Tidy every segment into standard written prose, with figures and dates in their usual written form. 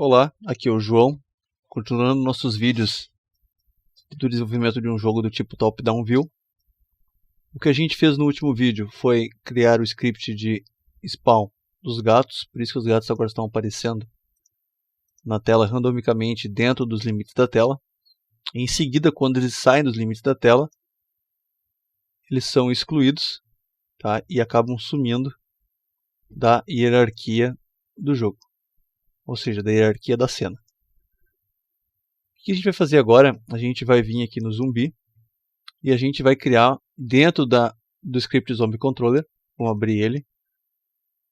Olá, aqui é o João, continuando nossos vídeos do desenvolvimento de um jogo do tipo Top-Down View. O que a gente fez no último vídeo foi criar o script de spawn dos gatos, por isso que os gatos agora estão aparecendo na tela randomicamente dentro dos limites da tela. Em seguida, quando eles saem dos limites da tela, eles são excluídos, tá? E acabam sumindo da hierarquia do jogo, ou seja, da hierarquia da cena. O que a gente vai fazer agora? A gente vai vir aqui no zumbi e a gente vai criar dentro do script Zombie Controller, vamos abrir ele,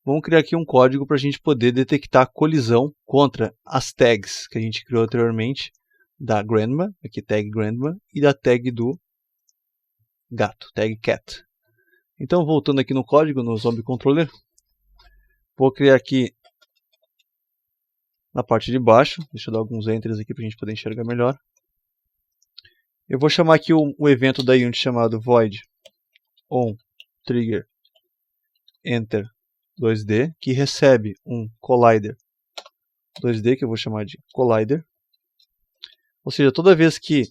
vamos criar aqui um código para a gente poder detectar colisão contra as tags que a gente criou anteriormente, da Grandma, aqui tag Grandma, e da tag do gato, tag Cat. Então, voltando aqui no código, no Zombie Controller, vou criar aqui na parte de baixo, deixa eu dar alguns enters aqui para a gente poder enxergar melhor. Eu vou chamar aqui o evento da Unity chamado void on trigger enter 2D, que recebe um collider 2D, que eu vou chamar de collider. Ou seja, toda vez que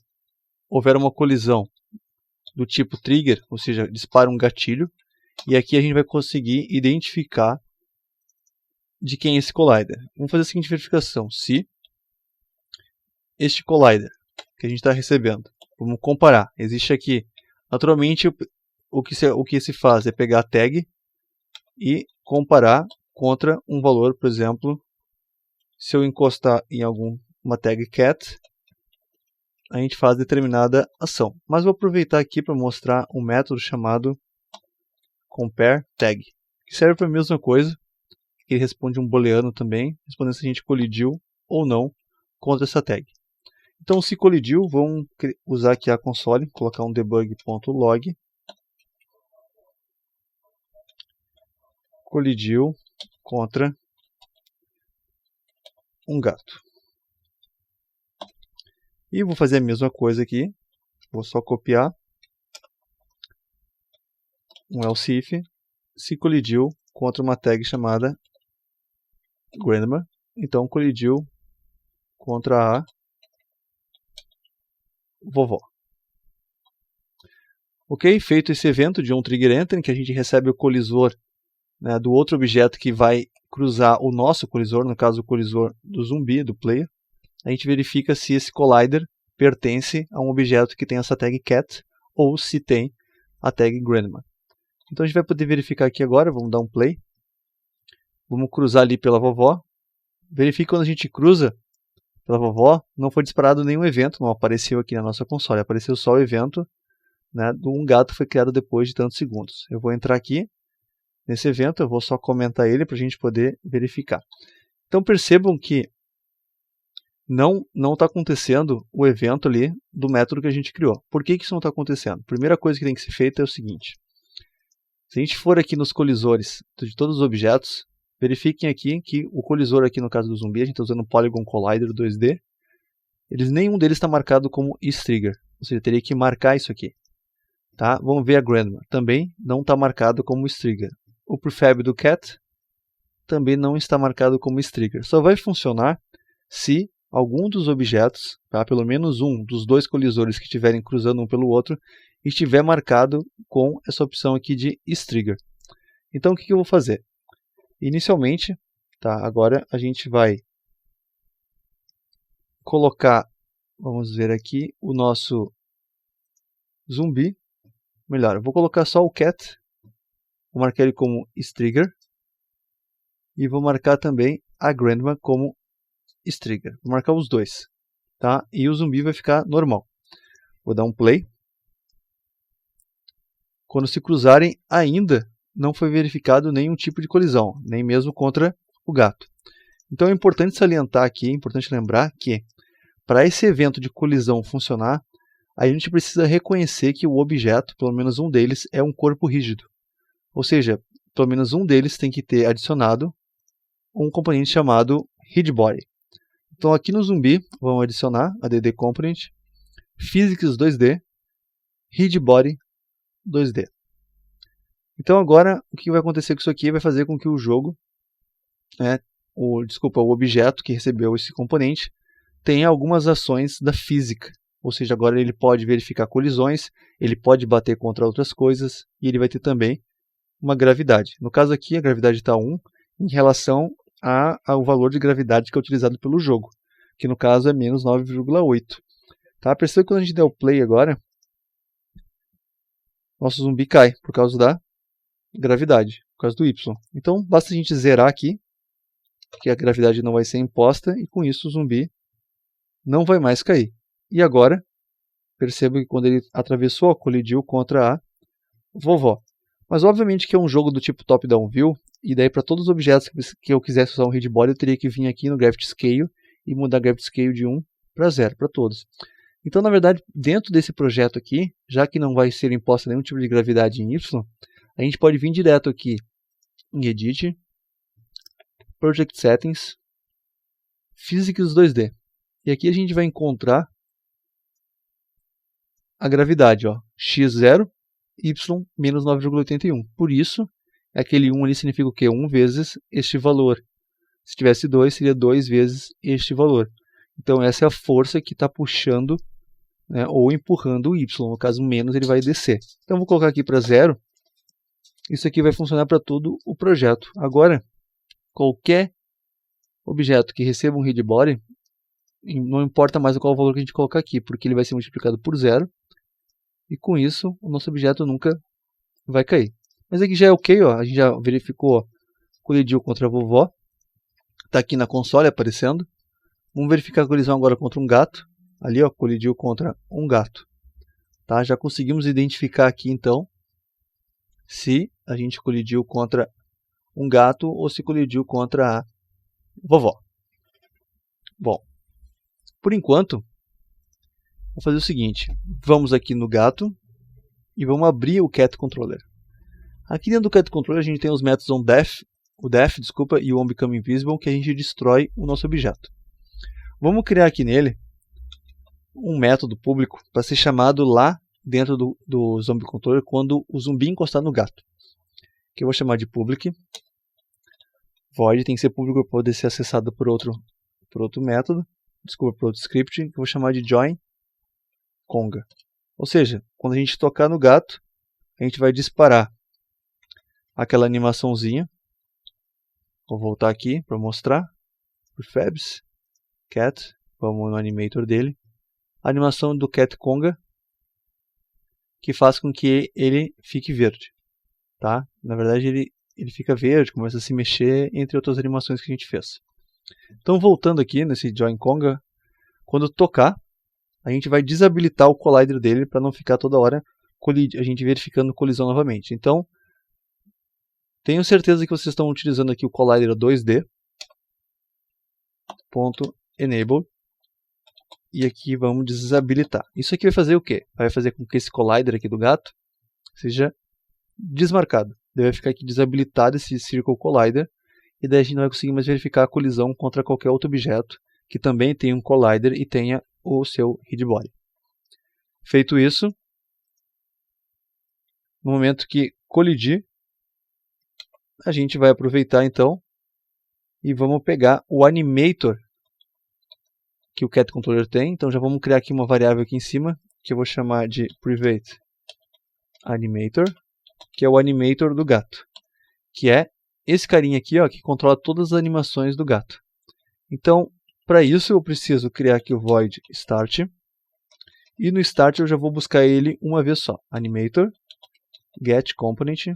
houver uma colisão do tipo trigger, ou seja, dispara um gatilho, e aqui a gente vai conseguir identificar de quem é esse collider. Vamos fazer a seguinte verificação: se este collider que a gente está recebendo, vamos comparar, existe aqui, naturalmente o que se faz é pegar a tag e comparar contra um valor, por exemplo, se eu encostar em uma tag cat, a gente faz determinada ação. Mas vou aproveitar aqui para mostrar um método chamado compare tag, que serve para a mesma coisa. Ele responde um booleano também, respondendo se a gente colidiu ou não contra essa tag. Então, se colidiu, vamos usar aqui a console, colocar um debug.log. Colidiu contra um gato. E vou fazer a mesma coisa aqui. Vou só copiar um else if, se colidiu contra uma tag chamada Grandma, então colidiu contra a vovó. Ok, feito esse evento de onTrigger enter, em que a gente recebe o colisor, né, do outro objeto que vai cruzar o nosso colisor, no caso o colisor do zumbi, do player, a gente verifica se esse collider pertence a um objeto que tem essa tag cat ou se tem a tag Grandma. Então a gente vai poder verificar aqui agora, vamos dar um play. Vamos cruzar ali pela vovó. Verifique quando a gente cruza pela vovó, não foi disparado nenhum evento, não apareceu aqui na nossa console. Apareceu só o evento, né, de um gato que foi criado depois de tantos segundos. Eu vou entrar aqui nesse evento, eu vou só comentar ele para a gente poder verificar. Então percebam que não está acontecendo o evento ali do método que a gente criou. Por que isso não está acontecendo? A primeira coisa que tem que ser feita é o seguinte. Se a gente for aqui nos colisores de todos os objetos, verifiquem aqui que o colisor aqui no caso do zumbi, a gente está usando o Polygon Collider 2D, nenhum deles está marcado como isTrigger, ou seja, teria que marcar isso aqui. Tá? Vamos ver a Grandma, também não está marcado como isTrigger. O prefab do cat também não está marcado como isTrigger. Só vai funcionar se algum dos objetos, tá? Pelo menos um dos dois colisores que estiverem cruzando um pelo outro, estiver marcado com essa opção aqui de isTrigger. Então o que eu vou fazer? Inicialmente, tá, agora a gente vai colocar, vamos ver aqui, o nosso zumbi. Melhor, eu vou colocar só o cat, vou marcar ele como isTrigger e vou marcar também a Grandma como isTrigger. Vou marcar os dois, tá? E o zumbi vai ficar normal. Vou dar um play. Quando se cruzarem, ainda não foi verificado nenhum tipo de colisão, nem mesmo contra o gato. Então é importante salientar aqui, é importante lembrar que para esse evento de colisão funcionar, a gente precisa reconhecer que o objeto, pelo menos um deles, é um corpo rígido. Ou seja, pelo menos um deles tem que ter adicionado um componente chamado HidBody. Então aqui no zumbi, vamos adicionar a DD Component, Physics 2D, HidBody 2D. Então agora, o que vai acontecer com isso aqui vai fazer com que o jogo, o objeto que recebeu esse componente tem algumas ações da física. Ou seja, agora ele pode verificar colisões, ele pode bater contra outras coisas e ele vai ter também uma gravidade. No caso aqui, a gravidade está 1 em relação ao valor de gravidade que é utilizado pelo jogo, que no caso é menos 9,8. Tá? Perceba que quando a gente der o play agora, nosso zumbi cai por causa da gravidade, por causa do Y. Então basta a gente zerar aqui, que a gravidade não vai ser imposta, e com isso o zumbi não vai mais cair. E agora, perceba que quando ele atravessou, colidiu contra a vovó. Mas obviamente que é um jogo do tipo top-down view, e daí para todos os objetos que eu quisesse usar um read body, eu teria que vir aqui no Gravity Scale e mudar Gravity Scale de 1 para 0, para todos. Então, na verdade, dentro desse projeto aqui, já que não vai ser imposta nenhum tipo de gravidade em Y, a gente pode vir direto aqui em Edit, Project Settings, Physics 2D. E aqui a gente vai encontrar a gravidade, ó, x0, y menos 9,81. Por isso, aquele 1 ali significa o quê? 1 vezes este valor. Se tivesse 2, seria 2 vezes este valor. Então essa é a força que está puxando, né, ou empurrando o y. No caso, menos ele vai descer. Então vou colocar aqui para 0. Isso aqui vai funcionar para todo o projeto. Agora, qualquer objeto que receba um read body, não importa mais qual o valor que a gente colocar aqui, porque ele vai ser multiplicado por 0. E com isso, o nosso objeto nunca vai cair. Mas aqui já é ok, ó. A gente já verificou, colidiu contra a vovó. Está aqui na console aparecendo. Vamos verificar a colisão agora contra um gato. Ali, ó, colidiu contra um gato. Tá? Já conseguimos identificar aqui, então, se a gente colidiu contra um gato ou se colidiu contra a vovó. Bom, por enquanto, vou fazer o seguinte. Vamos aqui no gato e vamos abrir o Cat Controller. Aqui dentro do Cat Controller a gente tem os métodos onDef, e o onBecomeInvisible, que a gente destrói o nosso objeto. Vamos criar aqui nele um método público para ser chamado lá dentro do Zombie Controller quando o zumbi encostar no gato. Que eu vou chamar de public. Void tem que ser público para poder ser acessado por outro método. Por outro script, que eu vou chamar de join conga. Ou seja, quando a gente tocar no gato, a gente vai disparar aquela animaçãozinha. Vou voltar aqui para mostrar. Prefabs, cat, vamos no animator dele. A animação do cat conga, que faz com que ele fique verde. Tá? Na verdade, ele fica verde, começa a se mexer, entre outras animações que a gente fez. Então, voltando aqui nesse join conga, quando tocar, a gente vai desabilitar o collider dele para não ficar toda hora a gente verificando colisão novamente. Então, tenho certeza que vocês estão utilizando aqui o collider 2D. .enable. E aqui vamos desabilitar. Isso aqui vai fazer o quê? Vai fazer com que esse collider aqui do gato seja desmarcado. Deve ficar aqui desabilitado esse Circle Collider. E daí a gente não vai conseguir mais verificar a colisão contra qualquer outro objeto que também tenha um collider e tenha o seu read body. Feito isso, no momento que colidir, a gente vai aproveitar então e vamos pegar o animator que o Cat Controller tem. Então já vamos criar aqui uma variável aqui em cima, que eu vou chamar de private animator, que é o animator do gato, que é esse carinha aqui, ó, que controla todas as animações do gato. Então, para isso eu preciso criar aqui o void start, e no start eu já vou buscar ele uma vez só. Animator, get component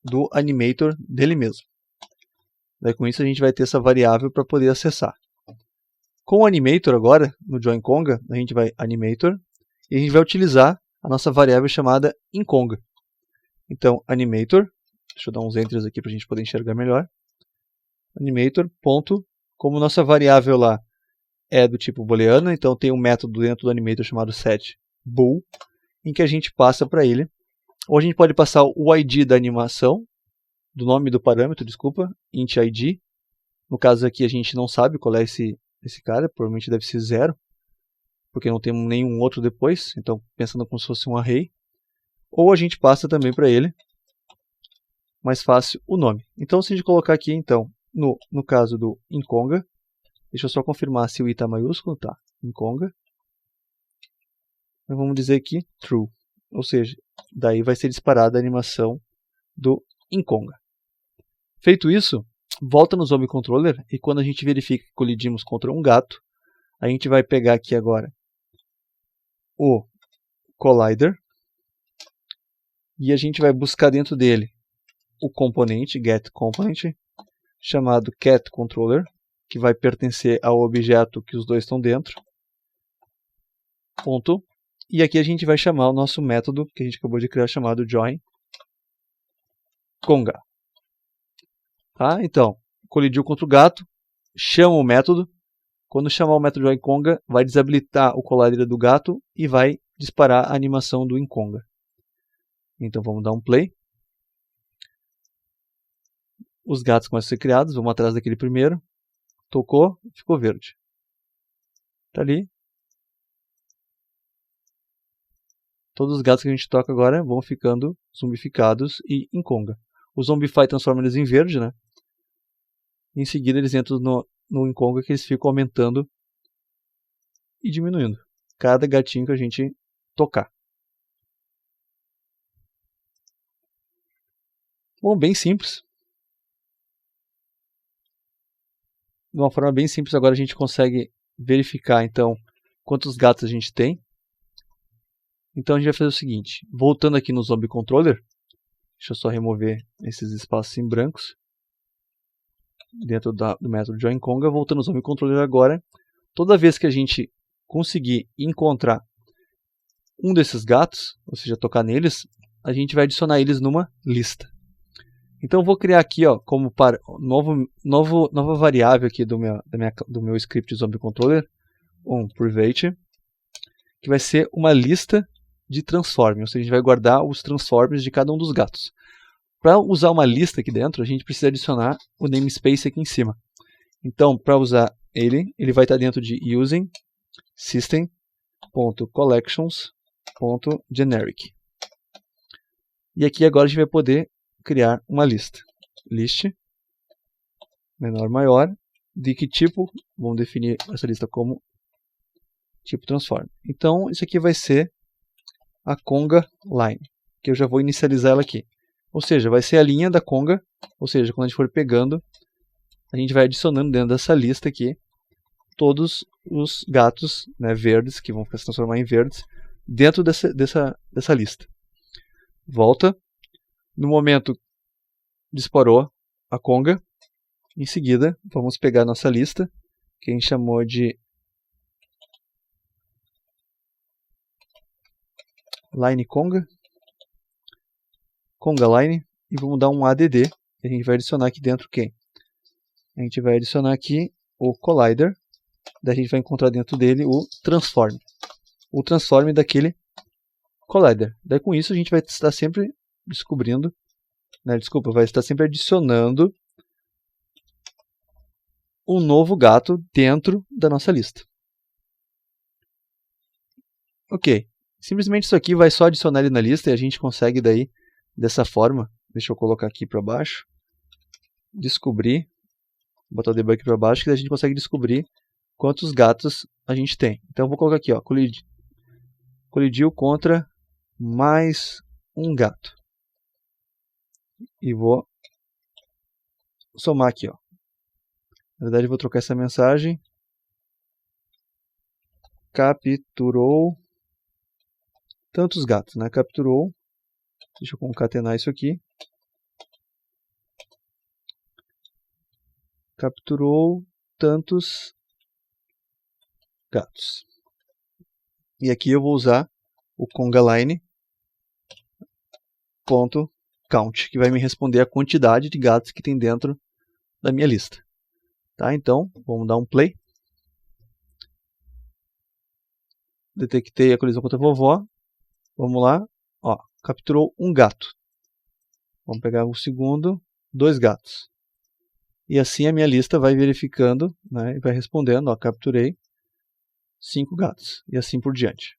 do animator dele mesmo. Daí com isso a gente vai ter essa variável para poder acessar. Com o animator agora, no join conga, a gente vai animator e a gente vai utilizar a nossa variável chamada inconga. Então, animator, deixa eu dar uns enters aqui para a gente poder enxergar melhor. Animator, ponto, como nossa variável lá é do tipo booleana, então tem um método dentro do animator chamado setBool, em que a gente passa para ele, ou a gente pode passar o ID da animação, do nome do parâmetro, desculpa, int ID. No caso aqui a gente não sabe qual é esse cara, provavelmente deve ser 0, porque não temos nenhum outro depois, então pensando como se fosse um array. Ou a gente passa também para ele mais fácil o nome. Então, se a gente colocar aqui, então, no caso do Inconga, deixa eu só confirmar se o i está maiúsculo, tá? Inconga. Então, vamos dizer aqui true, ou seja, daí vai ser disparada a animação do Inconga. Feito isso, volta no Zombie Controller e quando a gente verifica que colidimos contra um gato, a gente vai pegar aqui agora o Collider e a gente vai buscar dentro dele o componente, getComponent, chamado CatController, que vai pertencer ao objeto que os dois estão dentro. Ponto. E aqui a gente vai chamar o nosso método que a gente acabou de criar, chamado joinConga. Tá? Então, colidiu contra o gato, chama o método. Quando chamar o método joinConga, vai desabilitar o Collider do gato e vai disparar a animação do Inconga. Então vamos dar um play. Os gatos começam a ser criados, vamos atrás daquele primeiro. Tocou, ficou verde. Está ali. Todos os gatos que a gente toca agora vão ficando zumbificados e Inconga. O Zombify transforma eles em verde, né? Em seguida eles entram no Inconga, que eles ficam aumentando e diminuindo cada gatinho que a gente tocar. Bom, bem simples. De uma forma bem simples, agora a gente consegue verificar então quantos gatos a gente tem. Então a gente vai fazer o seguinte, voltando aqui no Zombie Controller, deixa eu só remover esses espaços em brancos, dentro do método joinConga, voltando no Zombie Controller agora, toda vez que a gente conseguir encontrar um desses gatos, ou seja, tocar neles, a gente vai adicionar eles numa lista. Então eu vou criar aqui, ó, como nova variável aqui do meu script Zombie Controller, um private, que vai ser uma lista de transform, ou seja, a gente vai guardar os transforms de cada um dos gatos. Para usar uma lista aqui dentro, a gente precisa adicionar o namespace aqui em cima. Então, para usar ele vai estar dentro de using system.collections.generic. E aqui agora a gente vai poder criar uma lista. List, menor, maior, de que tipo? Vamos definir essa lista como tipo transform. Então, isso aqui vai ser a Conga line, que eu já vou inicializar ela aqui. Ou seja, vai ser a linha da Conga, ou seja, quando a gente for pegando, a gente vai adicionando dentro dessa lista aqui todos os gatos, né, verdes, que vão se transformar em verdes, dentro dessa lista. Volta. No momento disparou a Conga, em seguida vamos pegar a nossa lista, que a gente chamou de line Conga, Conga line, e vamos dar um add, e a gente vai adicionar aqui dentro quem? A gente vai adicionar aqui o Collider, daí a gente vai encontrar dentro dele o transform daquele Collider. Daí com isso a gente vai estar sempre descobrindo, vai estar sempre adicionando um novo gato dentro da nossa lista. Ok, simplesmente isso aqui vai só adicionar ele na lista e a gente consegue daí, dessa forma, deixa eu colocar aqui para baixo, descobrir, botar o debug para baixo, que a gente consegue descobrir quantos gatos a gente tem. Então eu vou colocar aqui, ó, colidiu contra mais um gato. E vou somar aqui, ó. Na verdade eu vou trocar essa mensagem. Capturou tantos gatos, né? Capturou. Deixa eu concatenar isso aqui. Capturou tantos gatos. E aqui eu vou usar o congaline.count, que vai me responder a quantidade de gatos que tem dentro da minha lista. Tá? Então, vamos dar um play. Detectei a colisão contra a vovó. Vamos lá. Ó, capturou um gato. Vamos pegar o segundo, 2 gatos. E assim a minha lista vai verificando, né, e vai respondendo, ó, capturei 5 gatos. E assim por diante.